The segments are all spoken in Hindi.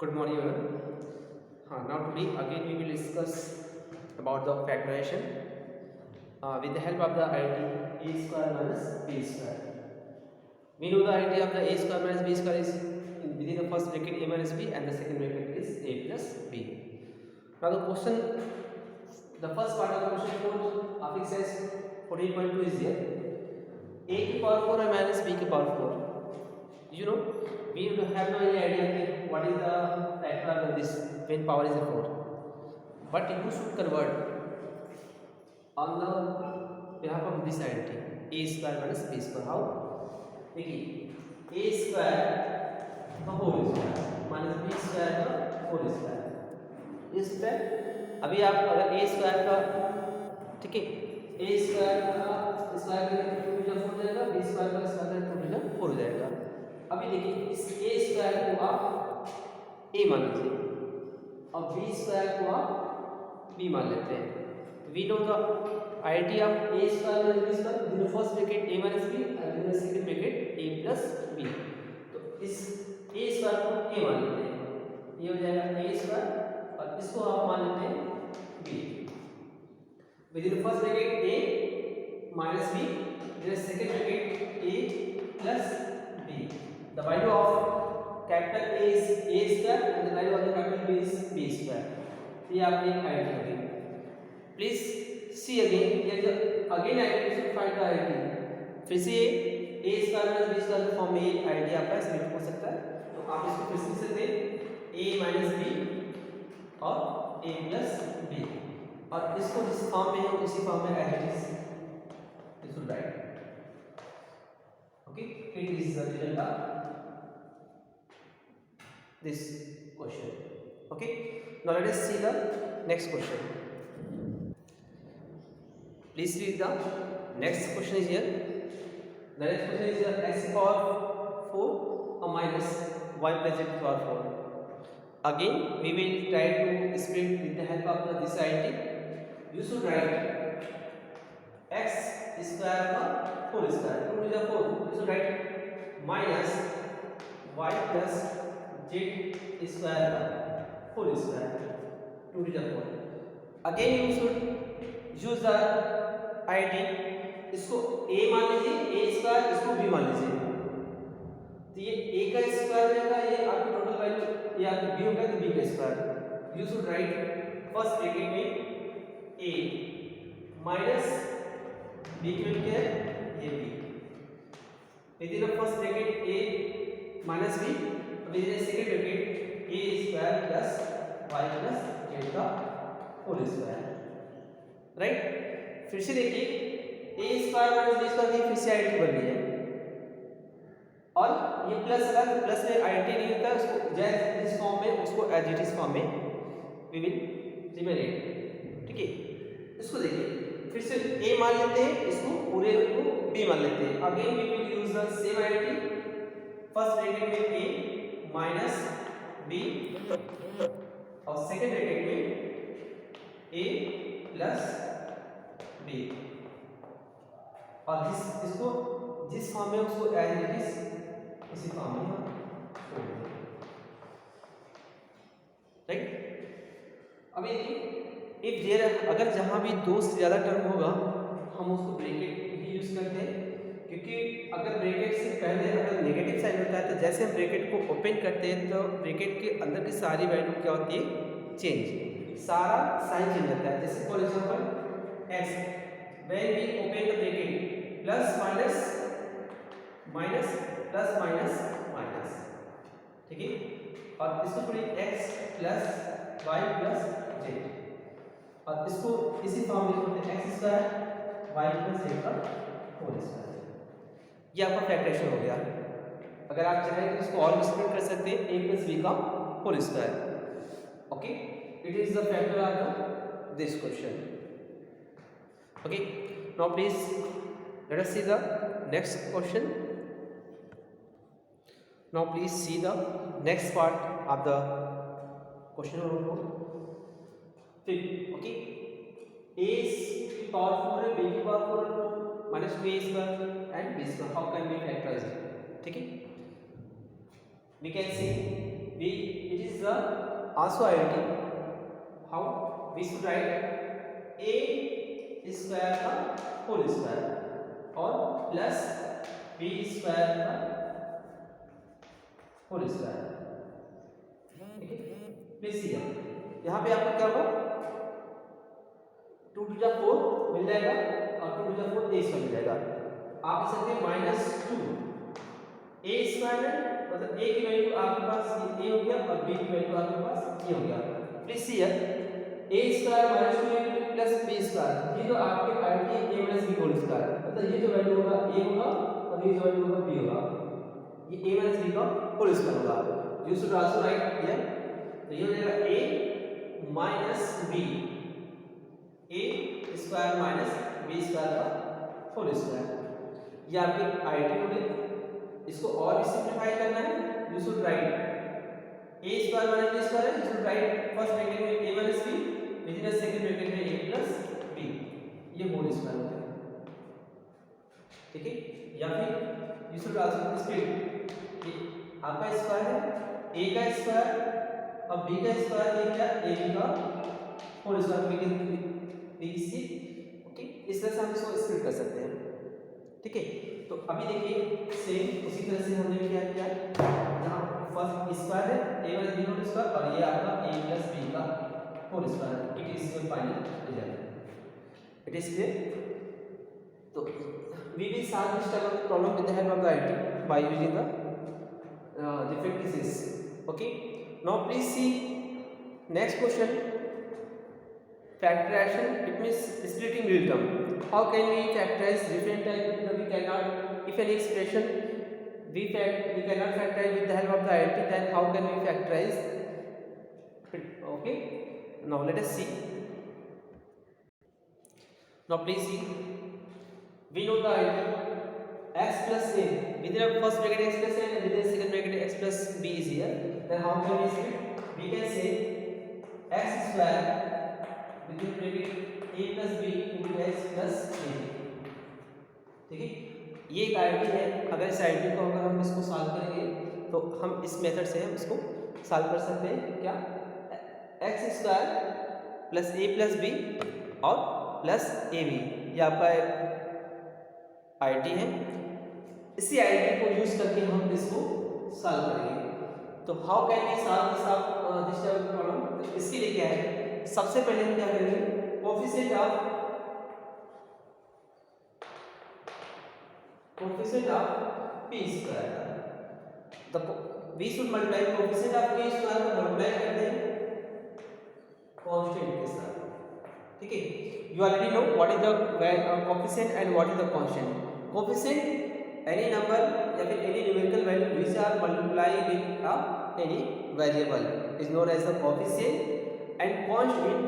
Good morning, everyone. Now today again we will discuss about the factorization with the help of the idea a square minus b square. We know the idea of the a square minus b square is within the first bracket a minus b and the second bracket is a plus b. Now the question, the first part of the question code of exercise 14.2 is here. A की power 4 and minus b की power 4. You know, we have no any idea what is the factor of this when power is a 4, but you should convert on the behalf of this identity a square minus b square. How? देखिए a square का whole square minus b square का होल स्क्वायर इस पे अभी आप अगर a स्क्वायर का ठीक है a स्क्वायर का स्क्वायर करके 2 डिवाइड 4 जाएगा b स्क्वायर का स्क्वायर करके 2 डिवाइड 4 हो जाएगा. अभी देखिए इस a स्क्वायर को आप a मान लीजिए और b स्क्वायर को आप b मान लेते हैं. We know the idea of a square minus b square in the first bracket a minus b and in the second bracket a plus b. तो इस a स्क्वायर को a मान लेते हैं, ये हो जाएगा a स्क्वायर और इसको आप मान लेते हैं b. Within the first bracket a minus b, in the second bracket a plus b. The value of capital A is a square and the value of the capital B is b square. ये आपने फाइंड कर ली. Please see again. here again I should find the idea. फिर से a square minus b square form में आइडिया आपका सिलेक्ट हो सकता है, तो आप इसको फिर से लिख सकते हैं a minus b और a plus b और इसको जिस फॉर्म में है उसी फॉर्म में as it is this will right. Okay, it is the result of this question. Okay, now let us see the next question. Please read the next question is here. The next question is x power 4 or minus y plus x power 4. Again we will try to split with the help of this identity. You should write x square का 4 square 2 to the 4. You should write minus y plus z square का 4 square 2 to the 4. Again you should use the ID. इसको a मान लीजिए a स्क्वायर, इसको b मान लीजिए, तो ये a का स्क्वायर रहेगा, ये आपकी टोटल वैल्यू, ये आपकी b होगा तो b का square. You should write first bracket में a माइनस b की वैल्यू क्या है ये b. Within the first bracket a minus b, within the second bracket a square plus y plus z का होल स्क्वायर. राइट, फिर से देखिए a square minus b square की फिर से आइडेंटिटी बन रही है और ये प्लस लगा तो प्लस में आइडेंटिटी नहीं होता, उसको जैसे इस फॉर्म में उसको एज इट इज फॉर्म में वी विल रिमेन. ठीक है, इसको देखिए फिर से a मान लेते हैं, इसको पूरे को b मान लेते हैं. Again we will use the same identity. First bracket में a माइनस b और सेकंड ब्रैकेट में a प्लस b और इसको जिस फॉर्म में उसको एज इट इज उसी फॉर्म में हम राइट. अभी देखिए इफ देयर अगर जहां भी दो से ज्यादा टर्म होगा हम उसको ब्रैकेट ही यूज करते हैं, क्योंकि अगर ब्रैकेट से पहले अगर नेगेटिव साइन होता है तो जैसे हम ब्रैकेट को ओपन करते हैं तो ब्रैकेट के अंदर की सारी वैल्यू क्या होती है चेंज, सारा साइन चेंज होता है. जैसे for example x when we open the bracket plus minus minus plus minus minus. ठीक है, और इसको थोड़ी x plus y plus z और इसको इसी फॉर्म में लिखते हैं x square y plus z का होल स्क्वायर. ये आपका फैक्टराइजेशन हो गया. अगर आप चाहें तो इसको और स्प्लिट कर सकते हैं a plus b का whole square. Okay, it is the factor of this question. Okay, now please let us see the next question. Now please see the next part of the question number 4. Okay, a की power 4 है, b की power 4 minus 2a square and b square. How can we factorize it? ठीक है, we can see b, it is the also identity. How we should write a square का whole square और plus b square का whole square. ठीक है, प्लीज सी यहाँ पे आपको क्या होगा 2 to the 4 मिल जाएगा और 2 to the 4 a स्क्वायर मिल जाएगा. आप लिख सकते हैं -2 a स्क्वायर है, मतलब a की वैल्यू आपके पास a हो गया और b की वैल्यू आपके पास ये हो गया. Please see a square -2a plus b square, ये तो आपके आईटी a b होल स्क्वायर, मतलब ये जो वैल्यू होगा a होगा और ये जो वैल्यू होगा b होगा, ये a b का होल स्क्वायर होगा. You should also right here, तो ये हो जाएगा a minus b, a square minus b square का होल स्क्वायर. ये आपकी आईटी हो गई. इसको और भी सिंपलीफाई करना है, you should write a square minus b square है, you should write first bracket में a minus b, within second bracket में a प्लस b, ये होल स्क्वायर होता है. ठीक है, या फिर यू शुड आल्सो स्प्लिट, आपका स्क्वायर है a का स्क्वायर और b का स्क्वायर, ये क्या a b का whole square, we can BC. Okay, इस तरह से हम इसको स्प्लिट कर सकते हैं. ठीक है, तो अभी देखिए सेम उसी तरह से हमने क्या किया, यहाँ फर्स्ट स्क्वायर है a minus b whole square और ये आपका a प्लस b का whole square. It is your final result. It is clear. तो we will solve this type of problem with the help of the IT by using the different cases. Okay, now please see next question. Factorization, it means splitting real term. How can we factorize different type? We cannot, if any expression we cannot factorize with the help of the identity, then how can we factorize it? Okay, now let us see. Now please see, we know the identity x plus a, within the first bracket x plus a and within the second bracket x plus b is here. Then how can we split? We can say x square within bracket a plus b into x plus a. ठीक है, ये एक आईडी है. अगर इस आईडी को अगर हम इसको सॉल्व करेंगे तो हम इस मेथड से हम इसको सॉल्व कर सकते हैं. क्या, एक्स स्क्वायर प्लस ए प्लस बी और प्लस ए बी, ये आपका आईडी है. इसी आईडी को यूज करके हम इसको सॉल्व करेंगे. तो how can we solve this type of problem? इसके लिए क्या है, सबसे पहले हम क्या करेंगे, coefficient of p square, the we should multiply coefficient of p square को मल्टीप्लाई करते हैं कांस्टेंट के साथ. ठीक है, you already know what is the coefficient and what is the constant. Coefficient any number या फिर any numerical value which are multiply with any variable is known as the coefficient, and constant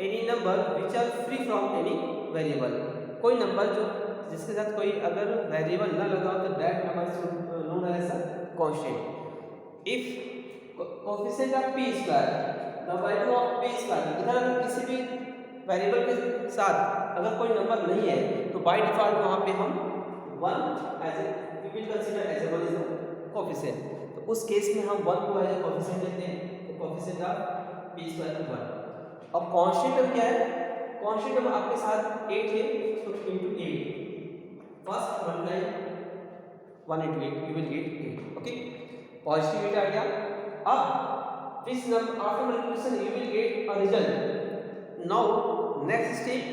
any number which are free from any variable. कोई नंबर जो जिसके साथ कोई अगर वेरिएबल ना लगा हो तो that number is known as a constant. If coefficient of p square, the value of p square, इधर अगर किसी भी वेरिएबल के साथ अगर कोई नंबर नहीं है तो बाय डिफॉल्ट वहां पे हम 1 as a we will consider as a 1 is the coefficient. तो उस केस में हम 1 को एज ए कोएफिशिएंट लेते हैं. तो कोएफिशिएंट ऑफ p स्क्वायर का 1. अब कांस्टेंट टर्म क्या है, कांस्टेंट टर्म आपके साथ 8 है, तो into 8 first multiply 1 into 8 you will get 8. Okay, positive 8 आ गया. अब this number after multiplication you will get a result. Now next step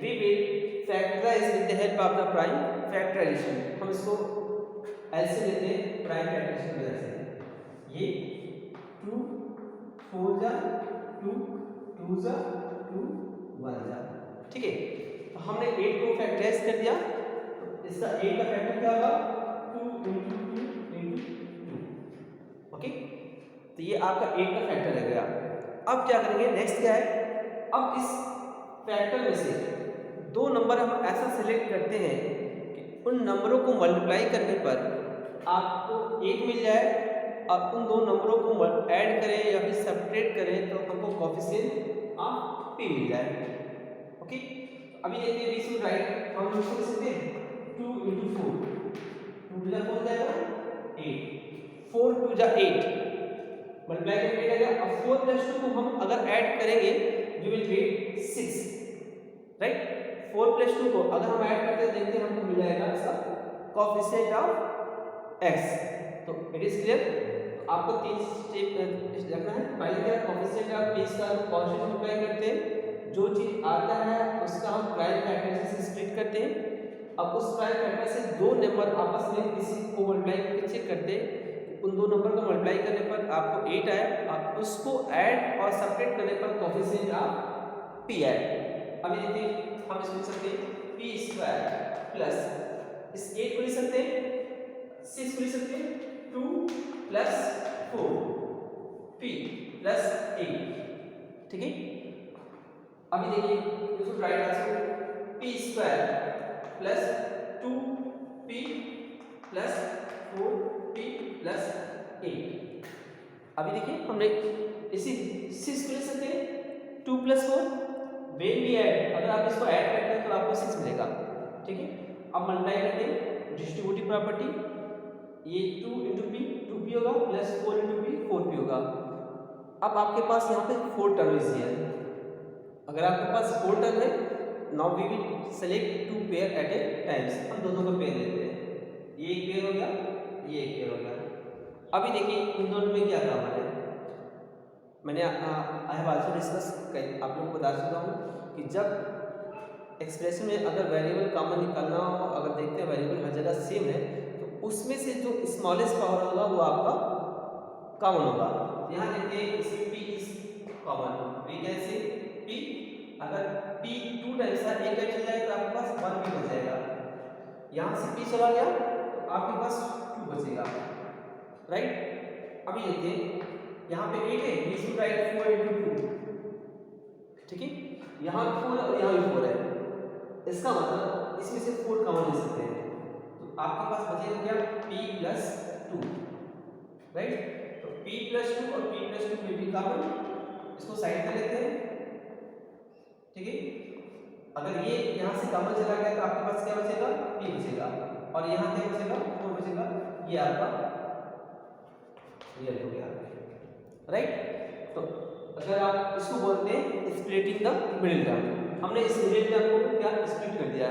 we will factorize with the help of the prime factorization. हम इसको ऐसे लेते हैं प्राइम फैक्टराइजेशन की वजह से. ये 2 4 जा 2 2 जा 2 1 जा. ठीक है, तो हमने 8 को फैक्टराइज कर दिया, तो इसका 8 का फैक्टर क्या होगा 2 into 2 into 2. ओके, तो ये आपका 8 का फैक्टर लग गया. अब क्या करेंगे, नेक्स्ट क्या है, अब इस फैक्टर में से दो नंबर हम ऐसा सिलेक्ट करते हैं कि उन नंबरों को मल्टीप्लाई करने पर आपको 8 मिल जाए. अब उन दो नंबरों को ऐड करें या फिर सब्ट्रैक्ट करें तो हमको कोएफिशिएंट ऑफ p मिल जाए. ओके, अभी देखिए वी शुड राइट, हम लिख सकते हैं 2 into 4, 2 to the 4 जाएगा 8, 4 to the 8, मल्टीप्लाई करके 8 आ गया। अब 4 प्लस 2 को हम अगर ऐड करेंगे we will get 6, right. 4 plus 2 को अगर हम ऐड करते हैं देखते हैं हमको मिल जाएगा इसका कोएफिशिएंट ऑफ x। तो इट इज क्लियर। तो आपको 3 स्टेप रखना है। पहले क्या कोएफिशिएंट ऑफ p का कांस्टेंट मल्टीप्लाई करते हैं, जो चीज आता है उसका हम प्राइम फैक्टर से स्प्लिट करते हैं। अब उस प्राइम फैक्टर से दो नंबर आपस में किसी को मल्टीप्लाई करके चेक करते हैं, उन दो नंबर को मल्टीप्लाई करने पर आपको 8 आए, आप उसको ऐड और सब्ट्रैक्ट करने पर कोएफिशिएंट ऑफ p आए। अभी देखते हैं हम इसको लिख सकते हैं p स्क्वायर प्लस इस 8 को लिख सकते हैं 6 को लिख सकते हैं 2 प्लस 4 p प्लस 8, ठीक है। अभी देखिए इसको right answer p square plus 2p plus 4p plus 8। अभी देखिए हमने इसी 6 को लिख सकते हैं 2 प्लस 4 वेन भी ऐड, अगर आप इसको ऐड करते हैं तो आपको 6 मिलेगा, ठीक है। अब मल्टीप्लाई करते हैं डिस्ट्रीब्यूटिव प्रॉपर्टी, ये 2 इंटू पी 2p होगा प्लस 4 इंटू पी 4p होगा। अब आपके पास यहाँ पे 4 टर्म इज हियर, अगर आपके पास 4 टर्म है now we will select 2 pair at a times, हम दोनों का पेयर लेते हैं, ये एक पेयर हो गया ये एक पेयर हो गया। अभी देखिए इन दोनों में क्या काम है, मैंने आई हैव आल्सो डिस्कस आप लोगों को बता चुका हूँ कि जब एक्सप्रेशन में अगर वेरिएबल कॉमन निकालना हो, अगर देखते हैं वेरिएबल हर जगह सेम है तो उसमें से जो स्मॉलेस्ट पावर होगा वो आपका कॉमन होगा। यहाँ देखते हैं इसमें p is common, we can say p, अगर p 2 टाइम्स है एक टाइम चल जाए तो आपके पास 1 भी बच जाएगा, यहाँ से p चला गया तो आपके पास 2 बचेगा, राइट। अभी देखते हैं यहाँ पे 8 है, वी शुड राइट 4 into 2, ठीक है। यहाँ 4 है और यहाँ भी 4 है, इसका मतलब इसमें से 4 कॉमन ले सकते हैं, तो आपके पास बचेगा क्या p प्लस 2, राइट। तो p प्लस 2 और p प्लस 2 में भी कॉमन, इसको साइड में लेते हैं, ठीक है। अगर ये यहाँ से कॉमन चला गया तो आपके पास क्या बचेगा p बचेगा, और यहाँ क्या बचेगा 4 बचेगा, ये आपका रियल हो गया, राइट। तो अगर आप इसको बोलते हैं स्प्लिटिंग द मिडिल टर्म, हमने इस मिडिल टर्म को क्या स्प्लिट कर दिया।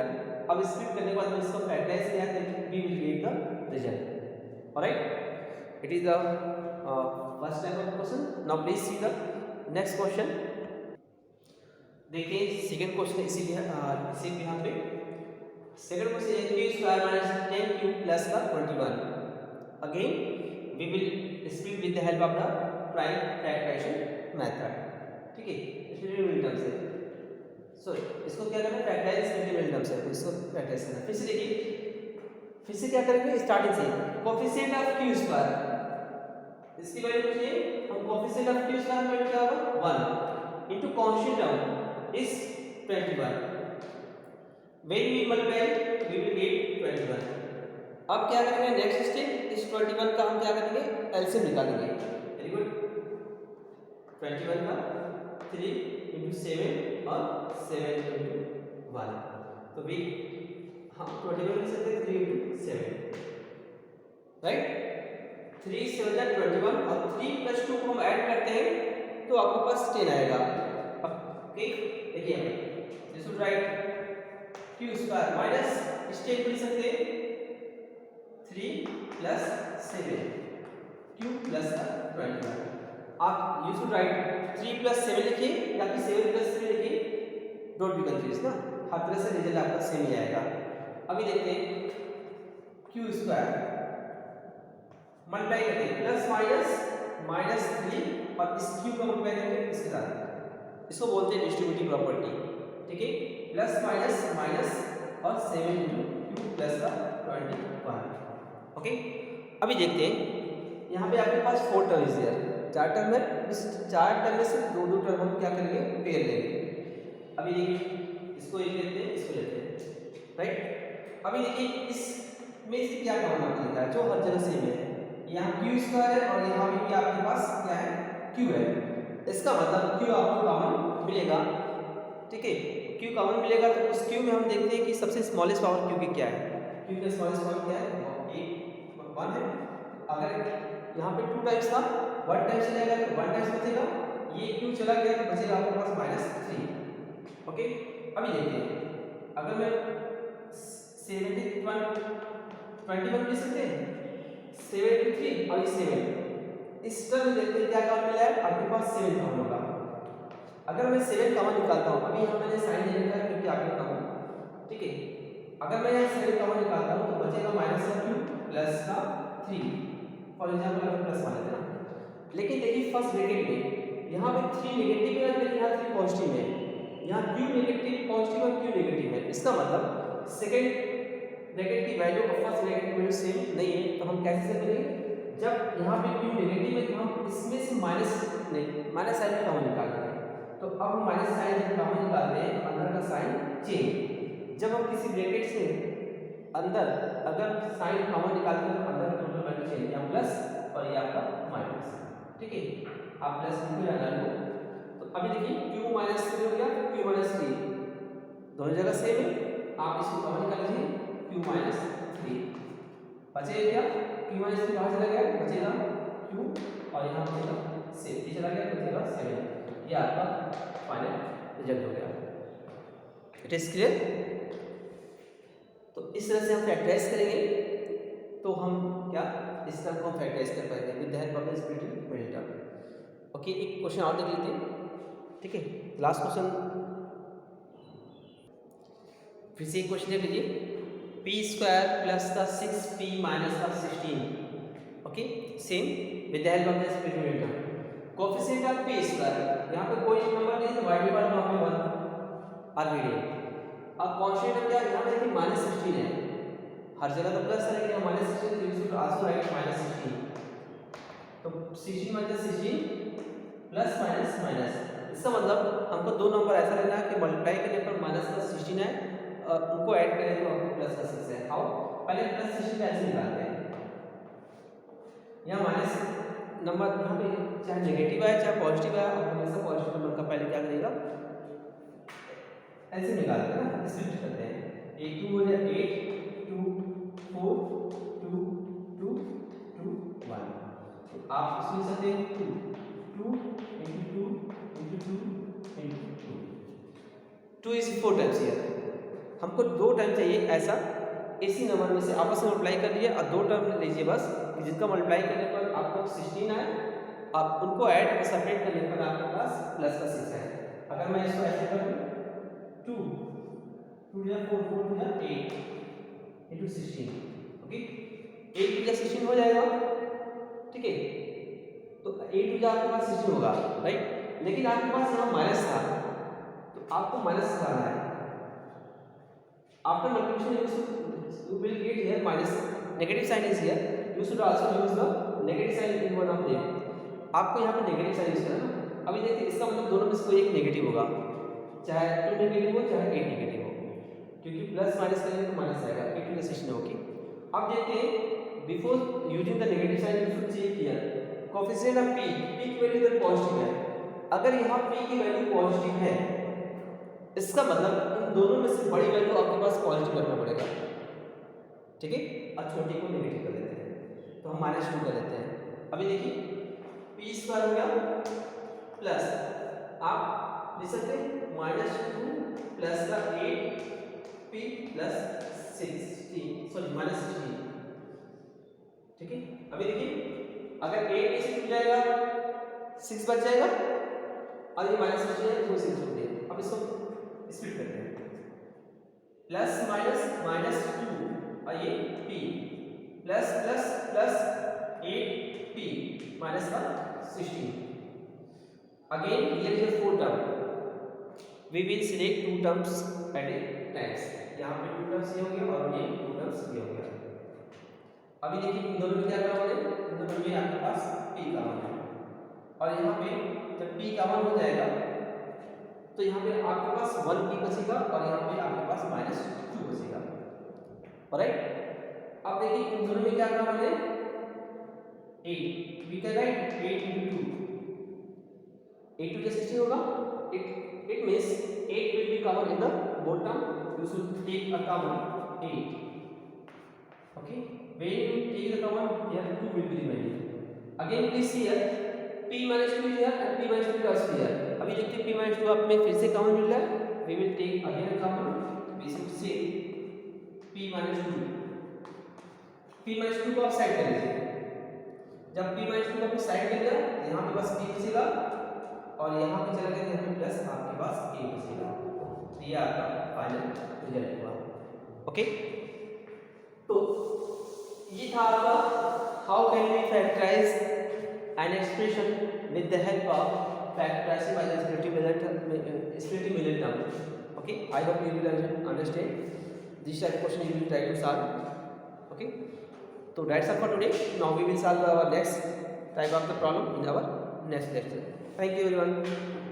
अब स्प्लिट करने के बाद हम इसको फैक्टराइज किया तो we will get the result, alright. It is the first type of question. Now please see the next question. देखिए सेकंड क्वेश्चन इसी यहाँ पे सेकंड क्वेश्चन है q square minus 10q plus का 21। Again we will split with the help of the prime factorisation method, ठीक है। इसमें मिडिल टर्म से सो इसको क्या करना है फैक्टराइज करके मिडिल टर्म से इसको फैक्टराइज करना। फिर से देखिए फिर से क्या करेंगे स्टार्टिंग से कोएफिशिएंट ऑफ q स्क्वायर, इसकी वैल्यू पूछिए हम coefficient of q square value क्या होगा 1 into constant term is 21, when we multiply we will get 21। अब क्या करेंगे नेक्स्ट स्टेप, इस 21 का हम क्या करेंगे एलसीएम निकालेंगे, वेरी गुड। 21 का 3 into 7 और 7 into 1, तो we हम 21 लिख सकते हैं 3 into 7, राइट। 3 7 जा 21 और 3 प्लस 2 को हम ऐड करते हैं तो आपके पास 10 आएगा। ओके देखिए this should write q square minus step लिख सकते हैं 3 प्लस 7 q प्लस 21। आप यू शुड राइट 3 प्लस 7 लिखिए या फिर 7 प्लस 3 लिखिए, डोंट बी कंफ्यूज ना, हर तरह से रिजल्ट आपका सेम ही आएगा। अभी देखते हैं q स्क्वायर मल्टीप्लाई करते हैं प्लस माइनस 3 और इस q का मल्टीप्लाई करेंगे इसके साथ, इसको बोलते हैं डिस्ट्रीब्यूटिव प्रॉपर्टी, ठीक है। प्लस माइनस और 7 into q प्लस का 21, ओके। अभी देखते हैं यहाँ पे आपके पास 4 टर्म इज हियर, 4 टर्म है, इस 4 टर्म में से दो टर्म हम क्या करेंगे पेयर लेंगे। अभी देखिए इसको एक लेते हैं इसको लेते हैं, राइट। अभी देखिए इसमें से क्या कॉमन आपको दिख रहा है जो हर जगह सेम है, यहाँ q स्क्वायर है और यहाँ भी आपके पास क्या है q है, इसका मतलब q आपको कॉमन मिलेगा, ठीक है। q कॉमन मिलेगा तो उस q में हम देखते हैं कि सबसे स्मॉलेस्ट पावर q की क्या है, q का स्मॉलेस्ट पावर क्या है 1 है। अगर यहाँ पे 2 टाइम्स था, 1 टाइम्स चलेगा तो 1 टाइम्स बचेगा, ये क्यों चला गया तो बचेगा आपके पास -3। ओके, अभी देखते हैं अगर मैं 21 लिख सकते हैं, 73 और 7 इस टर्म में देखते हैं क्या काम मिला है, आपके पास 7 कॉमन होगा। अगर मैं 7 कॉमन निकालता हूँ, अभी यहाँ मैंने साइन नहीं लिखा है क्योंकि आगे का हूँ, ठीक है। अगर मैं यहाँ 7 कॉमन निकालता हूँ तो बचेगा -3 प्लस का 3, फॉर एग्जाम्पल अगर प्लस मान लेते हैं ना, लेकिन देखिए फर्स्ट ब्रैकेट में यहाँ पे 3 नेगेटिव है लेकिन यहाँ 3 पॉजिटिव है, यहाँ q नेगेटिव पॉजिटिव और q नेगेटिव है, इसका मतलब सेकंड ब्रैकेट की वैल्यू और फर्स्ट ब्रैकेट की वैल्यू सेम नहीं है। तो हम कैसे से करेंगे, जब यहाँ पे q नेगेटिव है तो हम इसमें से माइनस साइन का कॉमन निकालेंगे। तो अब हम माइनस साइन जब कॉमन निकालते हैं तो अंदर का साइन चेंज, जब हम किसी ब्रैकेट से अंदर अगर साइन कॉमन निकालते हैं तो अंदर का टोटल वैल्यू चेंज, यहाँ प्लस और ये आपका माइनस, ठीक है। आप प्लस लिखो या ना लिखो, तो अभी देखिए q -3 हो गया, q -3 दोनों जगह सेम है, आप इसको कॉमन निकाल लीजिए, q -3 बचेगा क्या, q -3 बाहर चला गया, बचेगा q और यहाँ बचेगा 7, ये चला गया बचेगा 7, ये आपका फाइनल रिजल्ट हो गया। It is clear. तो इस तरह से हम फैक्टराइज करेंगे, तो हम क्या इस तरह को हम फैक्टराइज कर पाएंगे with the help of the splitting middle term. Okay, एक क्वेश्चन और देख लेते हैं, ठीक है, लास्ट क्वेश्चन, फिर से एक क्वेश्चन देख लीजिए, p² प्लस का 6p माइनस का 16, okay, same with the help of the splitting middle term. Coefficient of p², यहाँ पे कोई नंबर नहीं है तो y डिवाइड वहाँ पे 1 आर्बिट्रेरी। अब कांस्टेंट क्या है, यहाँ देखिए -16 है, हर जगह तो प्लस है लेकिन -16 तो यू शुड आल्सो राइट -16, तो 16 - 16 प्लस माइनस माइनस, इसका मतलब हमको दो नंबर ऐसा लेना है कि मल्टीप्लाई करने पर -16 है और उनको ऐड करें तो आपको +6 है। हाउ, पहले +16 का ऐसे निकालते हैं, यहाँ माइनस नंबर यहाँ पे चाहे नेगेटिव आए चाहे पॉजिटिव आए, आप हमेशा पॉजिटिव नंबर का पहले क्या करेगा ऐसे निकालते हैं ना, स्प्लिट करते हैं, 8 2 हो जाए 8 2 4 2 2 2 1, तो आप इसमें सकते हैं 2 2 into 2 into 2 into 2 is 4 times here, हमको 2 टाइम चाहिए ऐसा, इसी नंबर में से आपस में मल्टीप्लाई कर लीजिए और 2 टर्म लीजिए बस, जिसका मल्टीप्लाई करने पर आपको 16 आए, आप उनको ऐड और सेपरेट करने पर आपके पास प्लस का 6 है। अगर मैं इसको ऐसे करूँ 2 2 या 4 4 2 या 8 into 16, ओके, 8 2 या 16 हो जाएगा, ठीक है, तो 8 2 या आपके पास 16 होगा, राइट, लेकिन आपके पास यहाँ माइनस था तो आपको माइनस हटाना है, after multiplication you will get here minus, negative sign is here, you should also use the negative sign in one of them, आपको यहाँ पे नेगेटिव साइन यूज करना है। अभी देखिए इसका मतलब दोनों में से कोई एक नेगेटिव होगा, चाहे 2 नेगेटिव हो चाहे 8 नेगेटिव हो, क्योंकि प्लस माइनस करेंगे तो माइनस आएगा, 8 + 16 होगी। अब देखते हैं before using the negative sign you should check here coefficient of p, p की वैल्यू इधर पॉजिटिव है, अगर यहाँ p की वैल्यू पॉजिटिव है इसका मतलब इन दोनों में से बड़ी वैल्यू आपके पास पॉजिटिव रखना पड़ेगा, ठीक है, और छोटी को नेगेटिव कर देते हैं, तो हम -2 कर देते हैं। अभी देखिए p² हो गया प्लस आप लिख सकते हैं -2 प्लस का 8p प्लस 16 सॉरी -16, ठीक है। अभी देखिए अगर 8 में से 2 जाएगा 6 बच जाएगा और ये -16 है तो 6 हो गया। अब इसको स्प्लिट करते हैं, प्लस माइनस -2 और ये p plus plus plus 8p minus का 16, again here is 4 term, we will select 2 terms at a times, यहाँ पे 2 टर्म्स ये हो गया और ये 2 टर्म्स ये हो गया। अभी देखिए इन दोनों में क्या कॉमन है, इन दोनों में आपके पास p कॉमन है और यहाँ पे जब p कॉमन हो जाएगा तो यहाँ पे आपके पास 1p बचेगा और यहाँ पे आपके पास -2 बचेगा, ऑलराइट। अब देखिए इन दोनों में क्या कॉमन है 8, वी कैन राइट 8 into 2, 8 2 16 होगा, it means 8 will be common in the both term, you should take a common 8, okay, when you take the common here 2 will be remaining, Again please see here p minus 2 is here and p minus 2 is also here. अभी देखते हैं p minus 2 आप में फिर से कॉमन मिल रहा है. We will take again common. We should say p minus 2. p minus 2 को आप साइड कर लीजिए. जब p minus 2 को आप साइड कर लिया यहाँ पे बस p बचेगा और यहाँ पे चला गया यहाँ पे प्लस आपके पास a बचेगा. ये आपका फाइनल रिजल्ट हुआ. ओके, तो ये था आपका how can we factorise an expression with the help of factorizing by the splitting middle term. Okay, I hope you will understand this type of question you will try to solve. Okay, so that's all for today. Now we will solve our next type of the problem in our next lecture. Thank you everyone.